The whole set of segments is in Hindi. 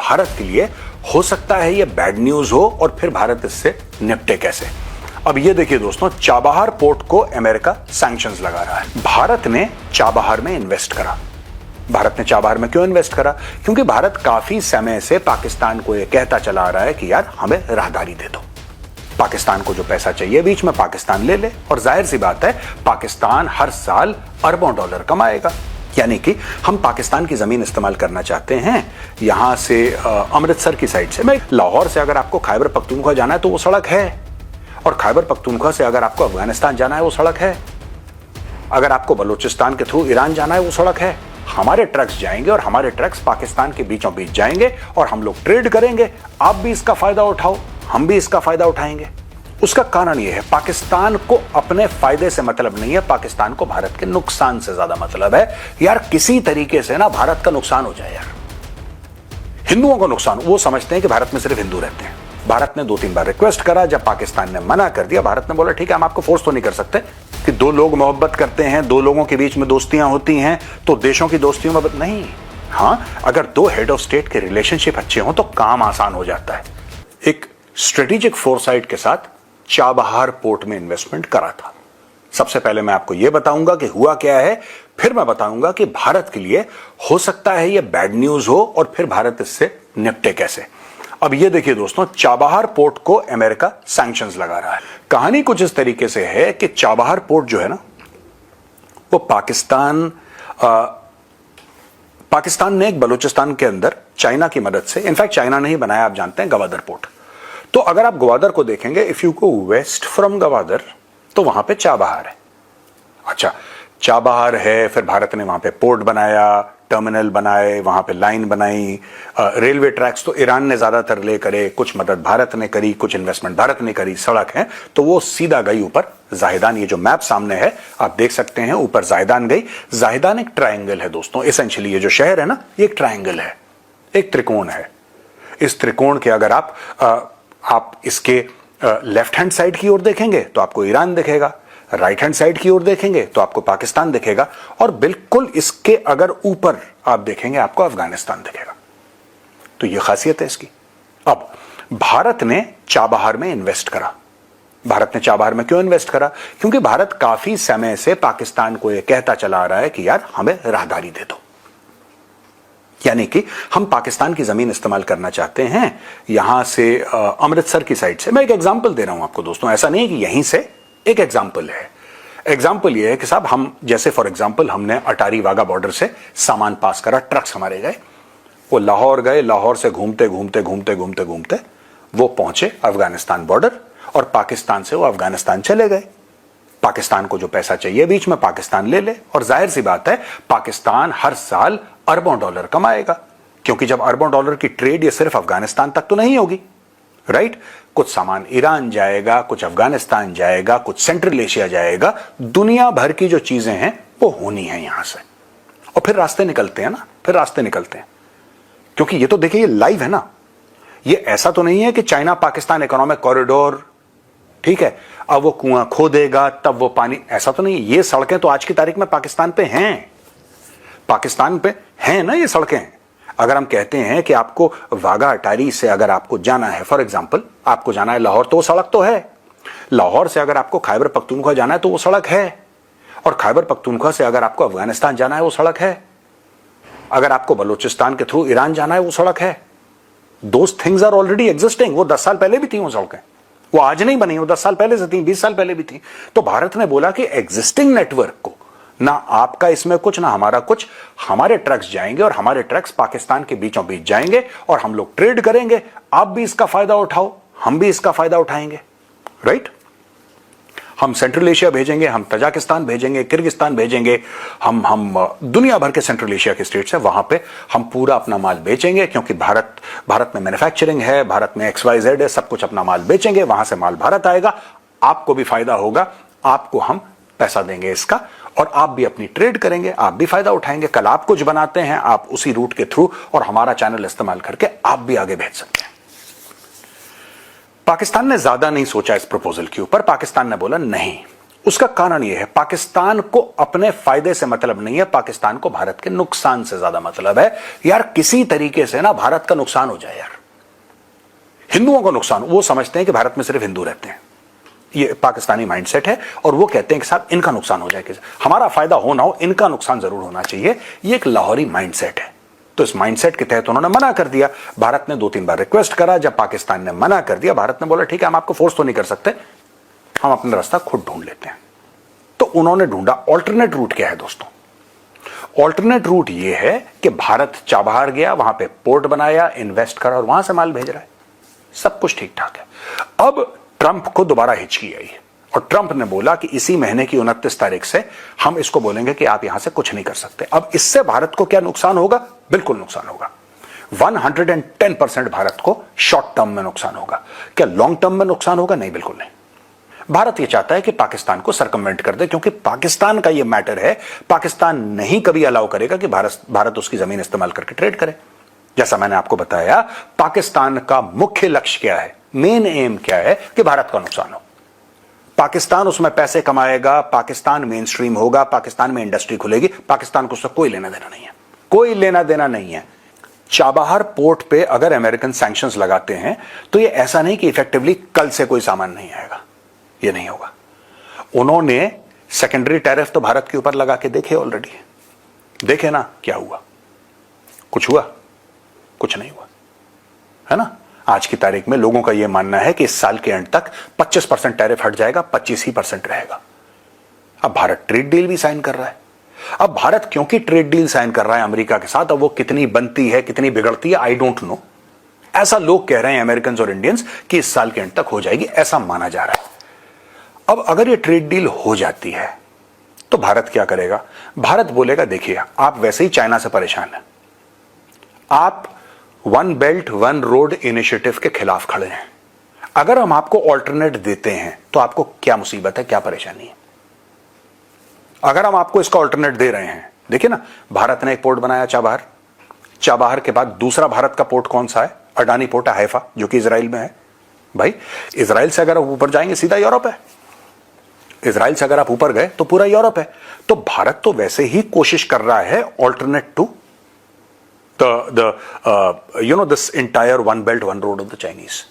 भारत के लिए हो सकता है ये बैड न्यूज हो और फिर भारत इससे निपटे कैसे। अब ये देखिए दोस्तों, चाबहार पोर्ट को अमेरिका सैंक्शंस लगा रहा है। भारत ने चाबहार में इन्वेस्ट करा। भारत ने चाबहार में क्यों इन्वेस्ट करा? क्योंकि भारत काफी समय से पाकिस्तान को यह कहता चला आ रहा है कि यार हमें राहदारी दे दो। पाकिस्तान को जो पैसा चाहिए बीच में पाकिस्तान ले ले, और जाहिर सी बात है पाकिस्तान हर साल अरबों डॉलर कमाएगा। यानी कि हम पाकिस्तान की जमीन इस्तेमाल करना चाहते हैं। यहां से अमृतसर की साइड से, मैं लाहौर से अगर आपको खैबर पख्तूनख्वा जाना है तो वो सड़क है, और खैबर पख्तूनख्वा से अगर आपको अफगानिस्तान जाना है वो सड़क है, अगर आपको बलूचिस्तान के थ्रू ईरान जाना है वो सड़क है। हमारे ट्रक्स जाएंगे और हमारे ट्रक्स पाकिस्तान के बीचों बीच जाएंगे और हम लोग ट्रेड करेंगे। आप भी इसका फायदा उठाओ, हम भी इसका फायदा उठाएंगे। उसका कारण यह है, पाकिस्तान को अपने फायदे से मतलब नहीं है, पाकिस्तान को भारत के नुकसान से ज्यादा मतलब है। यार किसी तरीके से ना भारत का नुकसान हो जाए, यार हिंदुओं का नुकसान। वो समझते हैं कि भारत में सिर्फ हिंदू रहते हैं। भारत ने 2-3 बार रिक्वेस्ट करा, जब पाकिस्तान ने मना कर दिया, भारत ने बोला ठीक है, हम आपको फोर्स तो नहीं कर सकते कि दो लोग मोहब्बत करते हैं, दो लोगों के बीच में दोस्तियां होती हैं तो देशों की दोस्तियों में नहीं। हां, अगर दो हेड ऑफ स्टेट के रिलेशनशिप अच्छे हों तो काम आसान हो जाता है। एक स्ट्रेटेजिक फोरसाइट के साथ चाबहार पोर्ट में इन्वेस्टमेंट करा था। सबसे पहले मैं आपको यह बताऊंगा कि हुआ क्या है, फिर मैं बताऊंगा कि भारत के लिए हो सकता है यह बैड न्यूज हो और फिर भारत इससे निपटे कैसे। अब ये देखिए दोस्तों, चाबहार पोर्ट को अमेरिका सैंक्शंस लगा रहा है। कहानी कुछ इस तरीके से है कि चाबहार पोर्ट जो है ना, वो पाकिस्तान ने एक बलूचिस्तान के अंदर चाइना की मदद से, इनफैक्ट चाइना ने ही बनाया, आप जानते हैं, गवादर पोर्ट। तो अगर आप ग्वादर को देखेंगे, if you go west from Gwadar, तो वहां पे चाबहार है। अच्छा, चाबहार है, फिर भारत ने वहां पे पोर्ट बनाया, टर्मिनल बनाए, वहां पे लाइन बनाई, रेलवे ट्रैक्स तो ईरान ने ज्यादातर ले करे, कुछ मदद भारत ने करी, कुछ इन्वेस्टमेंट भारत ने करी। सड़क है तो वो सीधा गई ऊपर जाहिदान। ये जो मैप सामने है आप देख सकते हैं, ऊपर जाहिदान गई। जाहिदान एक ट्रायंगल है दोस्तों, एसेंशियली ये जो शहर है ना, ये एक ट्रायंगल है, एक त्रिकोण है। इस त्रिकोण के अगर आप इसके लेफ्ट हैंड साइड की ओर देखेंगे तो आपको ईरान दिखेगा, राइट हैंड साइड की ओर देखेंगे तो आपको पाकिस्तान दिखेगा, और बिल्कुल इसके अगर ऊपर आप देखेंगे आपको अफगानिस्तान दिखेगा। तो यह खासियत है इसकी। अब भारत ने चाबहार में इन्वेस्ट करा। भारत ने चाबहार में क्यों इन्वेस्ट करा? क्योंकि भारत काफी समय से पाकिस्तान को यह कहता चला आ रहा है कि यार हमें राहदारी दे दो। यानी कि हम पाकिस्तान की जमीन इस्तेमाल करना चाहते हैं। यहां से अमृतसर की साइड से, मैं एक एग्जांपल दे रहा हूं आपको दोस्तों, ऐसा नहीं है कि यहीं से, एक एग्जाम्पल है। एग्जाम्पल ये है कि साहब हम जैसे फॉर एग्जाम्पल हमने अटारी वाघा बॉर्डर से सामान पास करा, ट्रक्स हमारे गए, वो लाहौर गए, लाहौर से घूमते घूमते घूमते घूमते घूमते वो पहुंचे अफगानिस्तान बॉर्डर, और पाकिस्तान से वो अफगानिस्तान चले गए। पाकिस्तान को जो पैसा चाहिए बीच में पाकिस्तान ले ले, और जाहिर सी बात है पाकिस्तान हर साल अरबों डॉलर कमाएगा, क्योंकि जब अरबों डॉलर की ट्रेड ये सिर्फ अफगानिस्तान तक तो नहीं होगी, राइट? कुछ सामान ईरान जाएगा, कुछ अफगानिस्तान जाएगा, कुछ सेंट्रल एशिया जाएगा, दुनिया भर की जो चीजें हैं वो होनी है यहां से। और फिर रास्ते निकलते हैं ना, फिर रास्ते निकलते हैं, क्योंकि ये तो देखिए ये लाइव है ना। ये ऐसा तो नहीं है कि चाइना पाकिस्तान इकोनॉमिक कॉरिडोर, ठीक है, अब वो कुआं खोदेगा तब वो पानी, ऐसा तो नहीं। ये सड़कें तो आज की तारीख में पाकिस्तान पे हैं, पाकिस्तान पे हैं ना ये सड़कें। अगर हम कहते हैं कि आपको वाघा अटारी से अगर आपको जाना है, फॉर एग्जांपल आपको जाना है लाहौर, तो वो सड़क तो है। लाहौर से अगर आपको खैबर पख्तूनख्वा जाना है तो वो सड़क है, और खैबर पख्तूनख्वा से अगर आपको अफगानिस्तान जाना है वो सड़क है, अगर आपको बलूचिस्तान के थ्रू ईरान जाना है वो सड़क है। Those things are already existing. वो 10 साल पहले भी थी वो सड़कें, वो आज नहीं बनी, वो 10 साल पहले से थी, 20 साल पहले भी थी। तो भारत ने बोला कि एग्जिस्टिंग नेटवर्क को, ना आपका इसमें कुछ ना हमारा कुछ, हमारे ट्रक्स जाएंगे और हमारे ट्रक्स पाकिस्तान के बीचों बीच जाएंगे और हम लोग ट्रेड करेंगे। आप भी इसका फायदा उठाओ, हम भी इसका फायदा उठाएंगे, राइट? हम सेंट्रल एशिया भेजेंगे, हम तजाकिस्तान भेजेंगे, किर्गिस्तान भेजेंगे, हम दुनिया भर के सेंट्रल एशिया के स्टेट्स है, वहां पे हम पूरा अपना माल बेचेंगे, क्योंकि भारत में मैन्युफैक्चरिंग है, भारत में XYZ है, सब कुछ अपना माल बेचेंगे, वहां से माल भारत आएगा, आपको भी फायदा होगा, आपको हम पैसा देंगे इसका, और आप भी अपनी ट्रेड करेंगे, आप भी फायदा उठाएंगे। कल आप कुछ बनाते हैं, आप उसी रूट के थ्रू और हमारा चैनल इस्तेमाल करके आप भी आगे भेज सकते हैं। पाकिस्तान ने ज्यादा नहीं सोचा इस प्रपोजल के ऊपर। पाकिस्तान ने बोला नहीं, उसका कारण यह है, पाकिस्तान को अपने फायदे से मतलब नहीं है, पाकिस्तान को भारत के नुकसान से ज्यादा मतलब है। यार किसी तरीके से ना भारत का नुकसान हो जाए, यार हिंदुओं का नुकसान। वो समझते हैं कि भारत में सिर्फ हिंदू रहते हैं, ये पाकिस्तानी माइंडसेट है, और वो कहते हैं कि साहब इनका नुकसान हो जाए, कि हमारा फायदा हो ना हो, इनका नुकसान जरूर होना चाहिए। ये एक लाहौरी माइंडसेट है। तो इस माइंडसेट के तहत उन्होंने मना कर दिया। भारत ने 2-3 बार रिक्वेस्ट करा, जब पाकिस्तान ने मना कर दिया, भारत ने बोला ठीक है, हम आपको फोर्स तो नहीं कर सकते, हम अपना रास्ता खुद ढूंढ लेते हैं। तो उन्होंने ढूंढा ऑल्टरनेट रूट। क्या है दोस्तों? ऑल्टरनेट रूट ये है कि भारत चाबहार गया, वहां पे पोर्ट बनाया, इन्वेस्ट करा और वहां से माल भेज रहा है, सब कुछ ठीक ठाक है। अब ट्रंप को दोबारा हिचकी आई और ट्रंप ने बोला कि इसी महीने की 29 तारीख से हम इसको बोलेंगे कि आप यहां से कुछ नहीं कर सकते। अब इससे भारत को क्या नुकसान होगा? बिल्कुल नुकसान होगा। 110% भारत को शॉर्ट टर्म में नुकसान होगा। क्या लॉन्ग टर्म में नुकसान होगा? नहीं, बिल्कुल नहीं। भारत यह चाहता है कि पाकिस्तान को सरकमवेंट कर दे, क्योंकि पाकिस्तान का यह मैटर है। पाकिस्तान नहीं कभी अलाउ करेगा कि भारत उसकी जमीन इस्तेमाल करके ट्रेड करे। जैसा मैंने आपको बताया, पाकिस्तान का मुख्य लक्ष्य क्या है, मेन एम क्या है, कि भारत का नुकसान हो। पाकिस्तान उसमें पैसे कमाएगा, पाकिस्तान मेन स्ट्रीम होगा, पाकिस्तान में इंडस्ट्री खुलेगी, पाकिस्तान को उससे कोई लेना देना नहीं है, कोई लेना देना नहीं है। चाबहार पोर्ट पे अगर अमेरिकन सैंक्शंस लगाते हैं तो ये ऐसा नहीं कि इफेक्टिवली कल से कोई सामान नहीं आएगा, ये नहीं होगा। उन्होंने सेकेंडरी टैरिफ तो भारत के ऊपर लगा के देखे ऑलरेडी, देखे ना क्या हुआ? कुछ हुआ? कुछ नहीं हुआ, है ना। आज की तारीख में लोगों का यह मानना है कि इस साल के एंड तक 25% टैरिफ हट जाएगा, 25% रहेगा। अब भारत ट्रेड डील भी साइन कर रहा है। अब भारत क्योंकि ट्रेड डील साइन कर रहा है अमेरिका के साथ, अब वो कितनी बनती है, कितनी बिगड़ती है, आई डोंट नो। ऐसा लोग कह रहे हैं, अमेरिकन और इंडियंस, कि इस साल के एंड तक हो जाएगी, ऐसा माना जा रहा है। अब अगर ये ट्रेड डील हो जाती है तो भारत क्या करेगा? भारत बोलेगा देखिए, आप वैसे ही चाइना से परेशान हैं, आप one belt one road initiative के खिलाफ खड़े हैं, अगर हम आपको ऑल्टरनेट देते हैं तो आपको क्या मुसीबत है, क्या परेशानी है? अगर हम आपको इसका ऑल्टरनेट दे रहे हैं, देखिए ना, भारत ने एक पोर्ट बनाया चाबहार, चाबहार के बाद दूसरा भारत का पोर्ट कौन सा है? अडानी पोर्ट है, हैफा, जो कि इजराइल में है। भाई इजराइल से अगर आप ऊपर जाएंगे सीधा यूरोप है, इजराइल से अगर आप ऊपर गए तो पूरा यूरोप है। तो भारत तो वैसे ही कोशिश कर रहा है alternate to this entire one belt one road of the Chinese.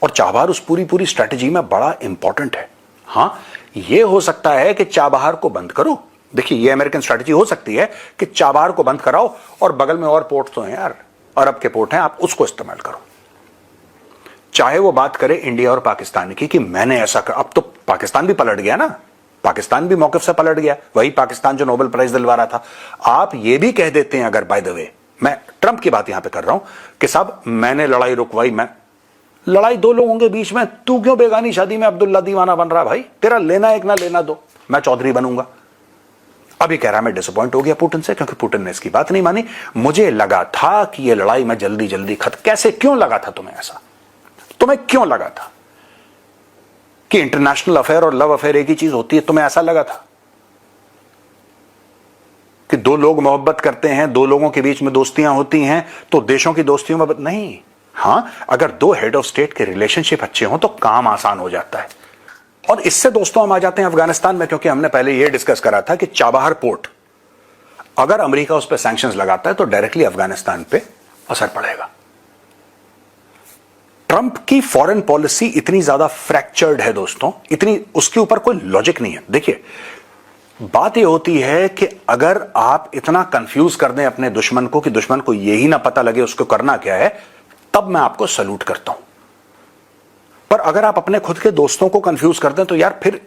और चाबहार उस पूरी स्ट्रेटेजी में बड़ा इंपॉर्टेंट है। हां, यह हो सकता है कि चाबहार को बंद करो, देखिए यह अमेरिकन स्ट्रेटेजी हो सकती है कि चाबहार को बंद कराओ और बगल में और पोर्ट तो हैं यार, अरब के पोर्ट हैं, आप उसको इस्तेमाल करो। चाहे वो बात करे इंडिया और पाकिस्तान की कि मैंने ऐसा कर, अब तो पाकिस्तान भी पलट गया ना, पाकिस्तान भी मौकिफ से पलट गया, वही पाकिस्तान जो नोबेल प्राइज दिलवा रहा था। आप ये भी कह देते हैं, अगर बाय द वे मैं ट्रंप की बात यहां पे कर रहा हूं कि साहब मैंने लड़ाई रुकवाई, मैं लड़ाई दो लोगों के बीच में, तू क्यों बेगानी शादी में अब्दुल्ला दीवाना बन रहा? भाई तेरा लेना एक ना लेना दो, मैं चौधरी बनूंगा। अभी कह रहा मैं डिसअपॉइंट हो गया पुतिन से, क्योंकि पुतिन ने इसकी बात नहीं मानी। मुझे लगा था कि यह लड़ाई मैं जल्दी जल्दी खत्म, कैसे, क्यों लगा था तुम्हें ऐसा? तुम्हें क्यों लगा था कि इंटरनेशनल अफेयर और लव अफेयर एक ही चीज होती है? तुम्हें ऐसा लगा था कि दो लोग मोहब्बत करते हैं, दो लोगों के बीच में दोस्तियां होती हैं तो देशों की दोस्तियों में नहीं। हां, अगर दो हेड ऑफ स्टेट के रिलेशनशिप अच्छे हों तो काम आसान हो जाता है। और इससे दोस्तों हम आ जाते हैं अफगानिस्तान में, क्योंकि हमने पहले यह डिस्कस करा था कि चाबहार पोर्ट अगर अमेरिका उस पर सैंक्शंस लगाता है तो डायरेक्टली अफगानिस्तान पे असर पड़ेगा। ट्रंप की फॉरेन पॉलिसी इतनी ज्यादा फ्रैक्चर्ड है दोस्तों, इतनी, उसके ऊपर कोई लॉजिक नहीं है। देखिए बात यह होती है कि अगर आप इतना कंफ्यूज कर दें अपने दुश्मन को कि दुश्मन को यही ना पता लगे उसको करना क्या है, तब मैं आपको सल्यूट करता हूं। पर अगर आप अपने खुद के दोस्तों को कंफ्यूज कर दें तो यार फिर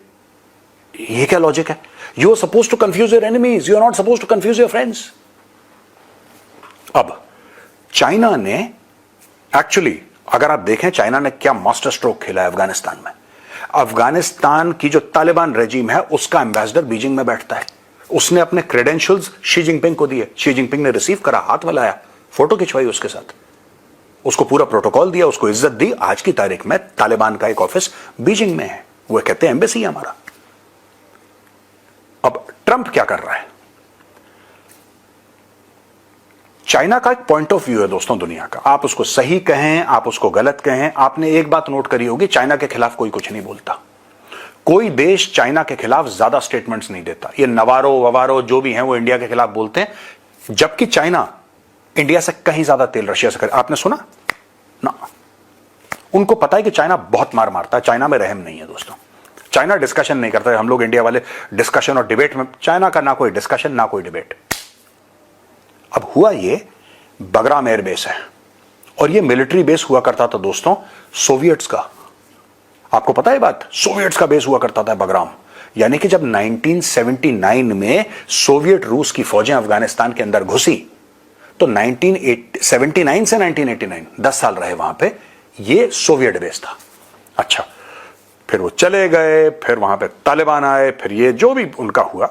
ये क्या लॉजिक है? You are suppose to confuse your enemies, you are not suppose to confuse your friends. अब चाइना ने एक्चुअली, अगर आप देखें चाइना ने क्या मास्टर स्ट्रोक खेला है अफगानिस्तान में। अफगानिस्तान की जो तालिबान रेजिम है उसका एम्बेसडर बीजिंग में बैठता है, उसने अपने क्रेडेंशियल्स शी जिनपिंग को दिए, शी जिनपिंग ने रिसीव करा, हाथ मिलाया, फोटो खिंचवाई उसके साथ, उसको पूरा प्रोटोकॉल दिया, उसको इज्जत दी। आज की तारीख में तालिबान का एक ऑफिस बीजिंग में है, वो कहते हैं एम्बेसी है हमारा। अब ट्रंप क्या कर रहा है? चाइना का एक पॉइंट ऑफ व्यू है दोस्तों दुनिया का, आप उसको सही कहें, आप उसको गलत कहें। आपने एक बात नोट करी होगी, चाइना के खिलाफ कोई कुछ नहीं बोलता, कोई देश चाइना के खिलाफ ज्यादा स्टेटमेंट्स नहीं देता। ये नवारो ववारो जो भी हैं वो इंडिया के खिलाफ बोलते हैं, जबकि चाइना इंडिया से कहीं ज्यादा तेल रशिया से खरीद। आपने सुना ना? उनको पता है कि चाइना बहुत मार मारता है, चाइना में रहम नहीं है दोस्तों। चाइना डिस्कशन नहीं करता है। हम लोग इंडिया वाले डिस्कशन और डिबेट में, चाइना का ना कोई डिस्कशन ना कोई डिबेट। अब हुआ ये, बगराम एयरबेस है और ये मिलिट्री बेस हुआ करता था दोस्तों सोवियट्स का। आपको पता है बात? सोवियट्स का बेस हुआ करता था बगराम। यानी कि जब 1979 में सोवियत रूस की फौजें अफगानिस्तान के अंदर घुसी तो 1979 से 1989 10 साल रहे वहां पे, ये सोवियत बेस था। अच्छा, फिर वो चले गए, फिर वहां पे तालिबान आए, फिर ये जो भी उनका हुआ।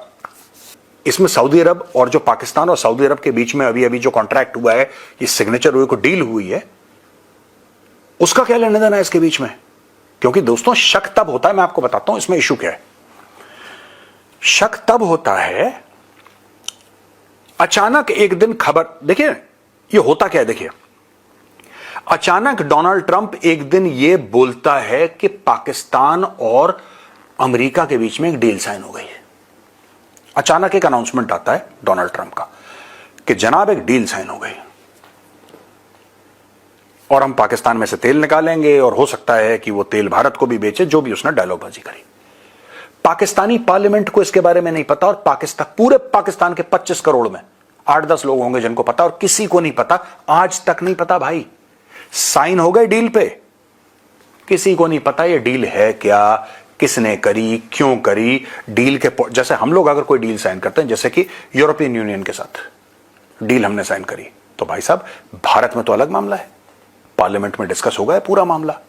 इसमें सऊदी अरब और जो पाकिस्तान और सऊदी अरब के बीच में अभी अभी जो कॉन्ट्रैक्ट हुआ है, ये सिग्नेचर हुई, को डील हुई है, उसका क्या लेना देना है इसके बीच में? क्योंकि दोस्तों शक तब होता है, मैं आपको बताता हूं इसमें इशू क्या है। शक तब होता है अचानक एक दिन खबर, देखिए ये होता क्या है, देखिए अचानक डोनाल्ड ट्रंप एक दिन ये बोलता है कि पाकिस्तान और अमेरिका के बीच में एक डील साइन हो गई है। अचानक एक अनाउंसमेंट आता है डोनाल्ड ट्रंप का कि जनाब एक डील साइन हो गई और हम पाकिस्तान में से तेल निकालेंगे और हो सकता है कि वो तेल भारत को भी बेचे, जो भी उसने डायलॉगबाजी करी। पाकिस्तानी पार्लियामेंट को इसके बारे में नहीं पता और पूरे पाकिस्तान के 25 करोड़ में 8-10 लोग होंगे जिनको पता, और किसी को नहीं पता, आज तक नहीं पता भाई। साइन हो गए डील पे, किसी को नहीं पता ये डील है क्या, किसने करी, क्यों करी। डील के जैसे हम लोग अगर कोई डील साइन करते हैं, जैसे कि यूरोपियन यूनियन के साथ डील हमने साइन करी, तो भाई साहब भारत में तो अलग मामला है, पार्लियामेंट में डिस्कस हो गया पूरा मामला।